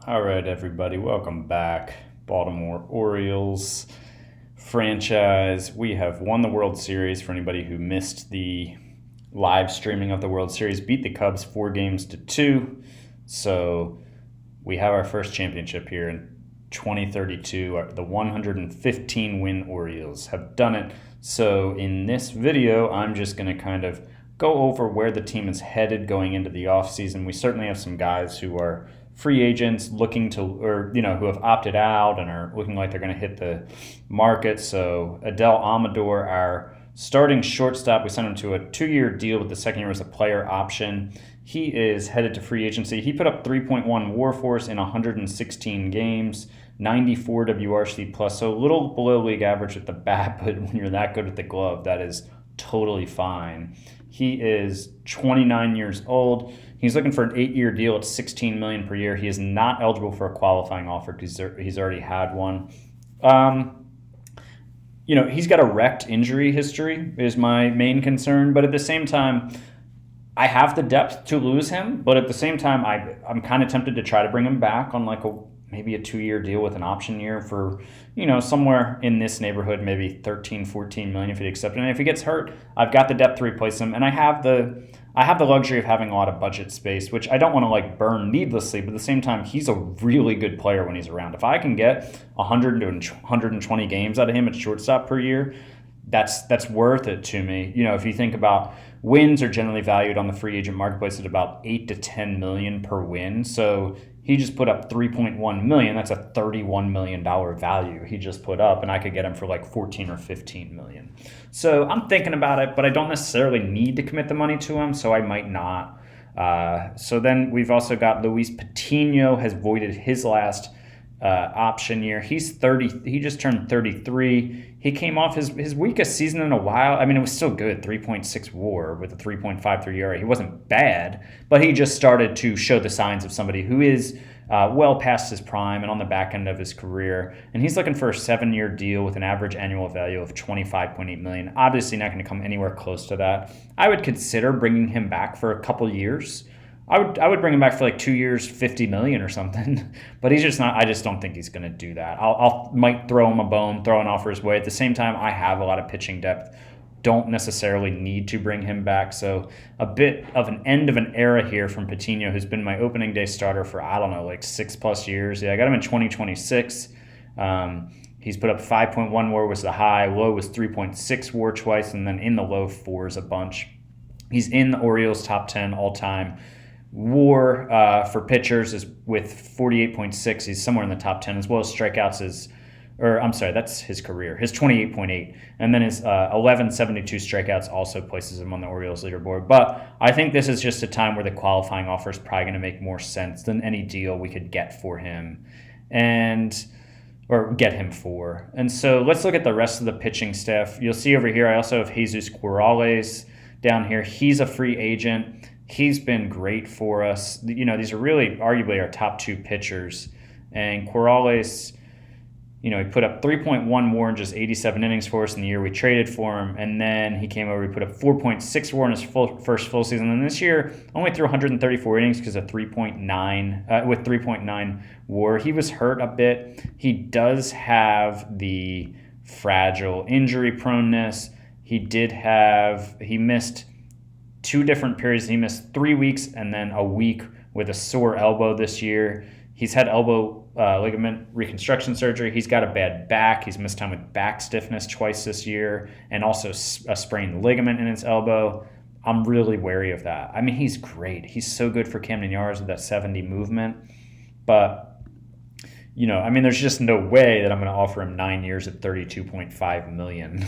All right, everybody, welcome back. Baltimore Orioles franchise. We have won the World Series for anybody who missed the live streaming of the World Series. Beat the Cubs 4-2. So we have our first championship here in 2032. The 115 win Orioles have done it. So in this video, I'm just going to kind of go over where the team is headed going into the offseason. We certainly have some guys who are free agents looking to, or who have opted out and are looking like they're going to hit the market. So Adel Amador, our starting shortstop, we sent him to a 2-year deal with the second year as a player option. He is headed to free agency. He put up 3.1 WAR for us in 116 games, 94 WRC plus, so a little below league average with the bat, but when you're that good with the glove, that is totally fine. He is 29 years old. He's looking for an 8-year deal at $16 million per year. He is not eligible for a qualifying offer because he's already had one. He's got a wrecked injury history is my main concern, but at the same time, I have the depth to lose him, but at the same time, I'm kind of tempted to try to bring him back on maybe a 2-year deal with an option year for, somewhere in this neighborhood, maybe 13, 14 million if he'd accept it. And if he gets hurt, I've got the depth to replace him. And I have the luxury of having a lot of budget space, which I don't want to burn needlessly, but at the same time, he's a really good player when he's around. If I can get 100 to 120 games out of him at shortstop per year, that's worth it to me. If you think about wins are generally valued on the free agent marketplace at about 8 to 10 million per win. So he just put up 3.1 million. That's a $31 million value he just put up, and I could get him for 14 or 15 million. So I'm thinking about it, but I don't necessarily need to commit the money to him, so I might not. So then we've also got Luis Patino has voided his last option year. He's 30. He just turned 33. He came off his weakest season in a while. I mean, it was still good, 3.6 WAR with a 3.53 ERA. He wasn't bad, but he just started to show the signs of somebody who is well past his prime and on the back end of his career. And he's looking for a 7-year deal with an average annual value of $25.8 million. Obviously, not going to come anywhere close to that. I would consider bringing him back for a couple years. I would bring him back for 2 years, 50 million or something, but he's just not. I just don't think he's going to do that. Might throw him a bone, throw an offer his way. At the same time, I have a lot of pitching depth. Don't necessarily need to bring him back. So a bit of an end of an era here from Patino, who's been my opening day starter for 6+ years. Yeah, I got him in 2026. He's put up 5.1 WAR was the high, low was 3.6 WAR twice, and then in the low 4s a bunch. He's in the Orioles top 10 all time. WAR for pitchers is with 48.6. He's somewhere in the top 10, as well as strikeouts that's his career. His 28.8, and then his 1172 strikeouts also places him on the Orioles leaderboard. But I think this is just a time where the qualifying offer is probably going to make more sense than any deal we could get for him, or get him for. And so let's look at the rest of the pitching staff. You'll see over here I also have Jesus Corrales down here. He's a free agent. He's been great for us. These are really arguably our top 2 pitchers. And Corrales, he put up 3.1 WAR in just 87 innings for us in the year we traded for him. And then he came over, he put up 4.6 WAR in his first full season. And this year, only threw 134 innings because of 3.9, with 3.9 WAR. He was hurt a bit. He does have the fragile injury proneness. He missed 2 different periods. He missed 3 weeks and then a week with a sore elbow this year. He's had elbow ligament reconstruction surgery. He's got a bad back. He's missed time with back stiffness twice this year, and also a sprained ligament in his elbow. I'm really wary of that. I mean, he's great. He's so good for Camden Yards with that 70 movement. But, there's just no way that I'm going to offer him 9 years at $32.5 million.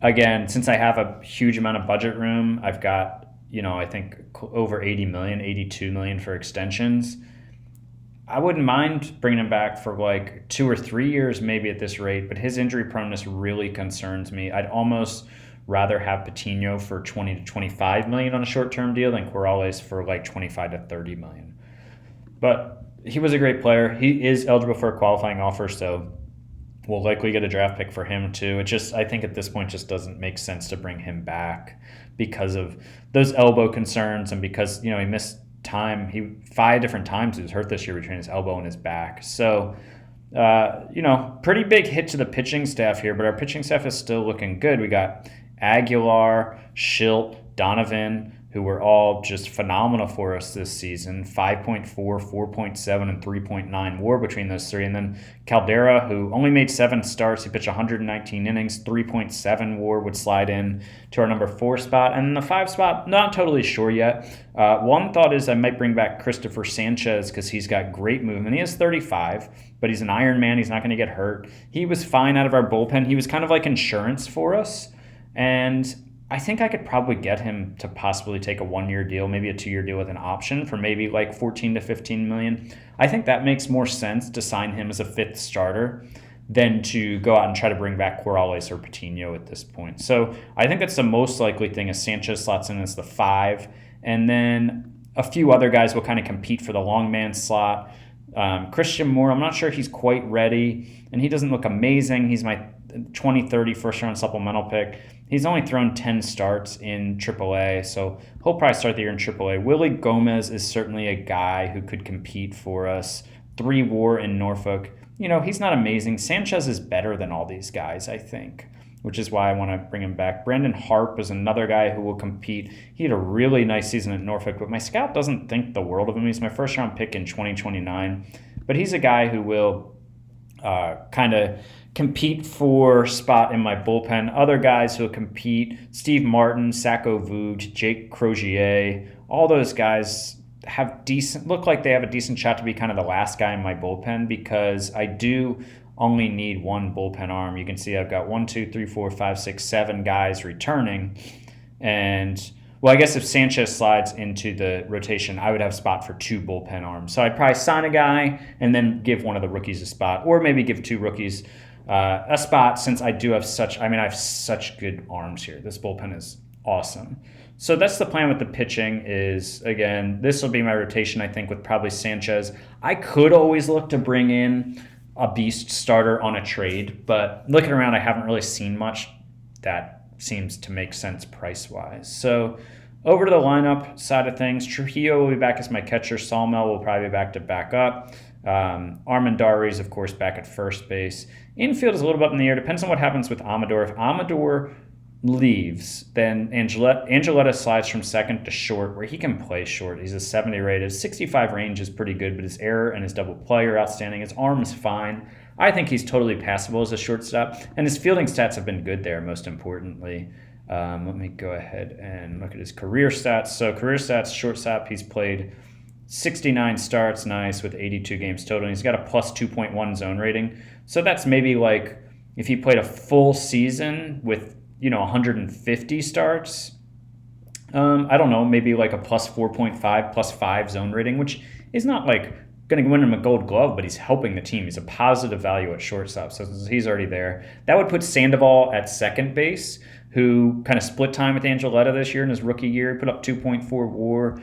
Again, since I have a huge amount of budget room, I've got, I think over 80 million, 82 million for extensions. I wouldn't mind bringing him back for 2 or 3 years maybe at this rate, but his injury proneness really concerns me. I'd almost rather have Patino for 20 to 25 million on a short-term deal than Corrales for 25 to 30 million. But he was a great player. He is eligible for a qualifying offer, so we'll likely get a draft pick for him too. I think at this point just doesn't make sense to bring him back because of those elbow concerns and because, he missed 5 different times he was hurt this year between his elbow and his back. So, pretty big hit to the pitching staff here, but our pitching staff is still looking good. We got Aguilar, Schilt, Donovan, who were all just phenomenal for us this season. 5.4, 4.7, and 3.9 WAR between those three. And then Caldera, who only made 7 starts. He pitched 119 innings, 3.7 WAR would slide in to our number 4 spot. And the 5 spot, not totally sure yet. One thought is I might bring back Christopher Sanchez because he's got great movement. He is 35, but he's an Iron Man. He's not going to get hurt. He was fine out of our bullpen. He was kind of like insurance for us. And I think I could probably get him to possibly take a 1-year deal, maybe a 2-year deal with an option for maybe like 14 to 15 million. I think that makes more sense to sign him as a 5th starter than to go out and try to bring back Corrales or Patino at this point. So I think that's the most likely thing, is Sanchez slots in as the 5. And then a few other guys will kind of compete for the long man slot. Christian Moore, I'm not sure he's quite ready, and he doesn't look amazing. He's my 2030 first-round supplemental pick. He's only thrown 10 starts in AAA, so he'll probably start the year in AAA. Willie Gomez is certainly a guy who could compete for us. 3 WAR in Norfolk. He's not amazing. Sanchez is better than all these guys, I think, which is why I want to bring him back. Brandon Harp is another guy who will compete. He had a really nice season at Norfolk, but my scout doesn't think the world of him. He's my first-round pick in 2029, but he's a guy who will kind of compete for spot in my bullpen. Other guys who will compete: Steve Martin, Sacco Voot, Jake Crozier. All those guys look like they have a decent shot to be kind of the last guy in my bullpen, because I do only need 1 bullpen arm. You can see I've got 1, 2, 3, 4, 5, 6, 7 guys returning. And, well, I guess if Sanchez slides into the rotation, I would have spot for 2 bullpen arms. So I'd probably sign a guy and then give one of the rookies a spot, or maybe give 2 rookies a spot, since I have such good arms here. This bullpen is awesome. So that's the plan with the pitching. Is, again, this will be my rotation, I think, with probably Sanchez. I could always look to bring in a beast starter on a trade, but looking around, I haven't really seen much that seems to make sense price-wise. So over to the lineup side of things, Trujillo will be back as my catcher. Sawmell will probably be back to back up. Armendariz is, of course, back at first base. Infield is a little bit up in the air. Depends on what happens with Amador. If Amador leaves, then Angeletta slides from second to short, where he can play short. He's a 70 rated. 65 range is pretty good, but his error and his double play are outstanding. His arm is fine. I think he's totally passable as a shortstop, and his fielding stats have been good there, most importantly. Let me go ahead and look at his career stats. So career stats, shortstop, he's played 69 starts, nice, with 82 games total. And he's got a plus 2.1 zone rating. So that's maybe like if he played a full season with 150 starts, I don't know, maybe like a plus 4.5, plus 5 zone rating, which is not like going to win him a gold glove, but he's helping the team. He's a positive value at shortstop, so he's already there. That would put Sandoval at second base, who kind of split time with Angeletta this year in his rookie year, put up 2.4 WAR.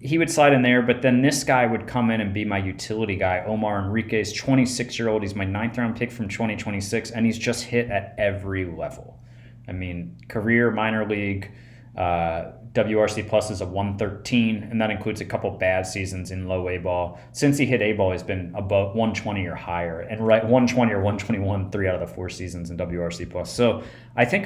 He would slide in there, but then this guy would come in and be my utility guy, Omar Enriquez, 26-year-old. He's my 9th-round pick from 2026, and he's just hit at every level. I mean, career, minor league, WRC plus is a 113, and that includes a couple bad seasons in low A ball. Since he hit A ball, he's been above 120 or higher, and 120 or 121 3 out of the 4 seasons in WRC plus. So I think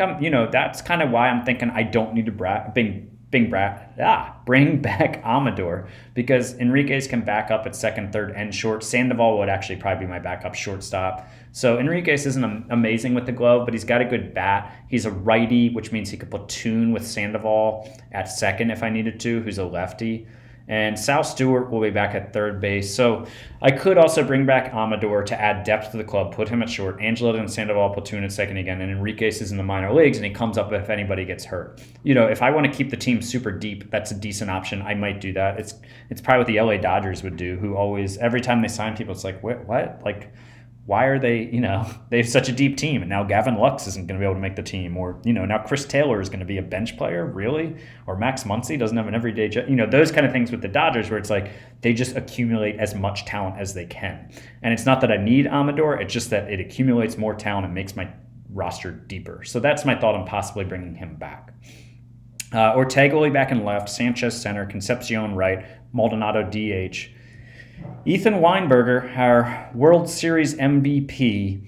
that's kind of why I'm thinking I don't need to bring back Amador, because Enriquez can back up at second, third, and short. Sandoval would actually probably be my backup shortstop. So Enriquez isn't amazing with the glove, but he's got a good bat. He's a righty, which means he could platoon with Sandoval at second if I needed to, who's a lefty. And Sal Stewart will be back at third base. So I could also bring back Amador to add depth to the club, put him at short. Angeletta and Sandoval platoon at second again, and Enriquez is in the minor leagues, and he comes up if anybody gets hurt. If I want to keep the team super deep, that's a decent option. I might do that. It's probably what the LA Dodgers would do, who always, every time they sign people, it's like, what? Like, why are they, they have such a deep team, and now Gavin Lux isn't going to be able to make the team, or, now Chris Taylor is going to be a bench player, really? Or Max Muncy doesn't have an everyday job. Those kind of things with the Dodgers, where it's like they just accumulate as much talent as they can. And it's not that I need Amador, it's just that it accumulates more talent and makes my roster deeper. So that's my thought on possibly bringing him back. Ortega will be back in left, Sanchez center, Concepcion right, Maldonado DH. Ethan Weinberger, our World Series MVP,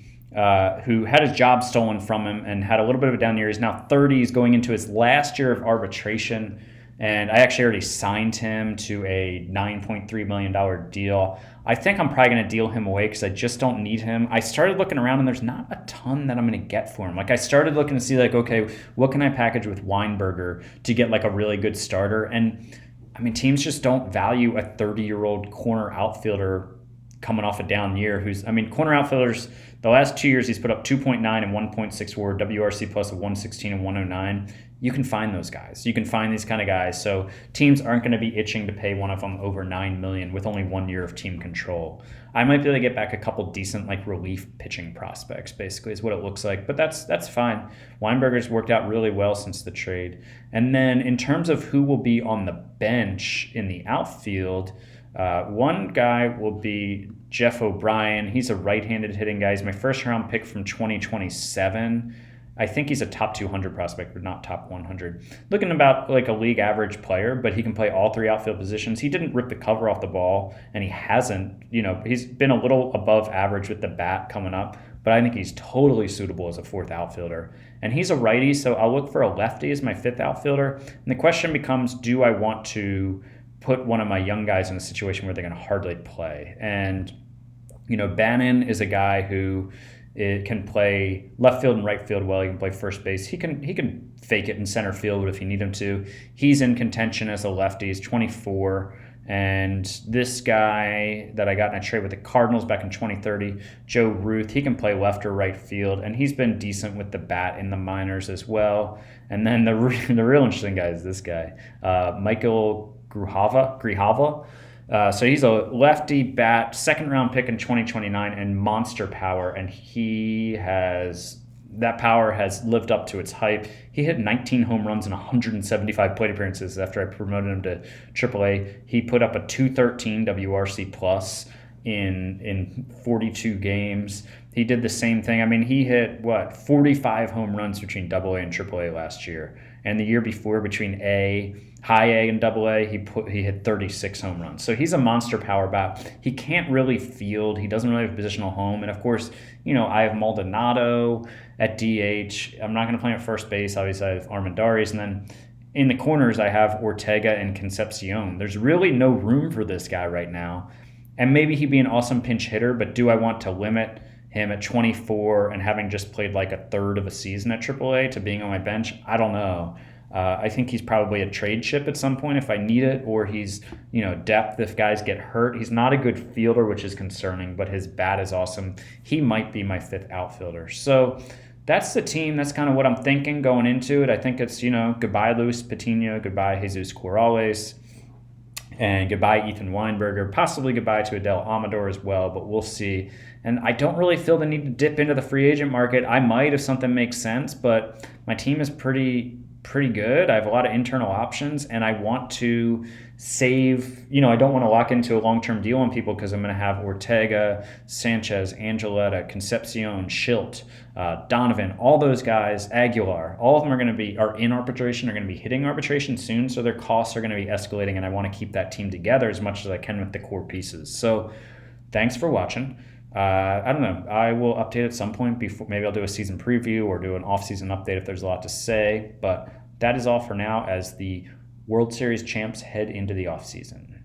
who had his job stolen from him and had a little bit of a down year. He's now 30. He's going into his last year of arbitration. And I actually already signed him to a $9.3 million deal. I think I'm probably going to deal him away because I just don't need him. I started looking around and there's not a ton that I'm going to get for him. Like I started looking to see like, okay, what can I package with Weinberger to get like a really good starter? And I mean, teams just don't value a 30-year-old corner outfielder coming off a down year corner outfielders, the last 2 years he's put up 2.9 and 1.6 WAR, WRC plus of 116 and 109. You can find those guys. You can find these kind of guys. So teams aren't going to be itching to pay one of them over $9 million with only 1 year of team control. I might be able to get back a couple decent like relief pitching prospects, basically is what it looks like. But that's fine. Weinberger's worked out really well since the trade. And then in terms of who will be on the bench in the outfield, one guy will be Jeff O'Brien. He's a right-handed hitting guy. He's my first-round pick from 2027. I think he's a top 200 prospect, but not top 100. Looking about like a league average player, but he can play all three outfield positions. He didn't rip the cover off the ball, and he hasn't. He's been a little above average with the bat coming up, but I think he's totally suitable as a fourth outfielder. And he's a righty, so I'll look for a lefty as my fifth outfielder. And the question becomes, do I want to put one of my young guys in a situation where they're going to hardly play? And, Bannon is a guy who can play left field and right field well. He can play first base. He can fake it in center field if you need him to. He's in contention as a lefty. He's 24. And this guy that I got in a trade with the Cardinals back in 2030, Joe Ruth, he can play left or right field, and he's been decent with the bat in the minors as well. And then the real interesting guy is this guy, Michael Grijalva. So he's a lefty bat, second-round pick in 2029, and monster power, and that power has lived up to its hype. He hit 19 home runs in 175 plate appearances after I promoted him to AAA. He put up a 213 WRC plus in 42 games. He did the same thing. I mean, he hit 45 home runs between AA and AAA last year, and the year before between high A and AA, he hit 36 home runs. So he's a monster power bat. He can't really field. He doesn't really have a positional home. And of course, I have Maldonado at DH. I'm not going to play him at first base. Obviously, I have Armendariz. And then in the corners, I have Ortega and Concepcion. There's really no room for this guy right now. And maybe he'd be an awesome pinch hitter, but do I want to limit him at 24 and having just played like a third of a season at AAA to being on my bench? I don't know. I think he's probably a trade chip at some point if I need it, or he's, depth if guys get hurt. He's not a good fielder, which is concerning, but his bat is awesome. He might be my fifth outfielder. So that's the team. That's kind of what I'm thinking going into it. I think it's, goodbye Luis Patino, goodbye Jesus Corrales, and goodbye Ethan Weinberger, possibly goodbye to Adele Amador as well, but we'll see. And I don't really feel the need to dip into the free agent market. I might if something makes sense, but my team is pretty good. I have a lot of internal options, and I want to save, I don't want to lock into a long-term deal on people because I'm going to have Ortega, Sanchez, Angeletta, Concepcion, Schilt, Donovan, all those guys, Aguilar, all of them are in arbitration, are going to be hitting arbitration soon, so their costs are going to be escalating, and I want to keep that team together as much as I can with the core pieces. So thanks for watching. I don't know. I will update at some point. Maybe I'll do a season preview or do an off-season update if there's a lot to say. But that is all for now as the World Series champs head into the off-season.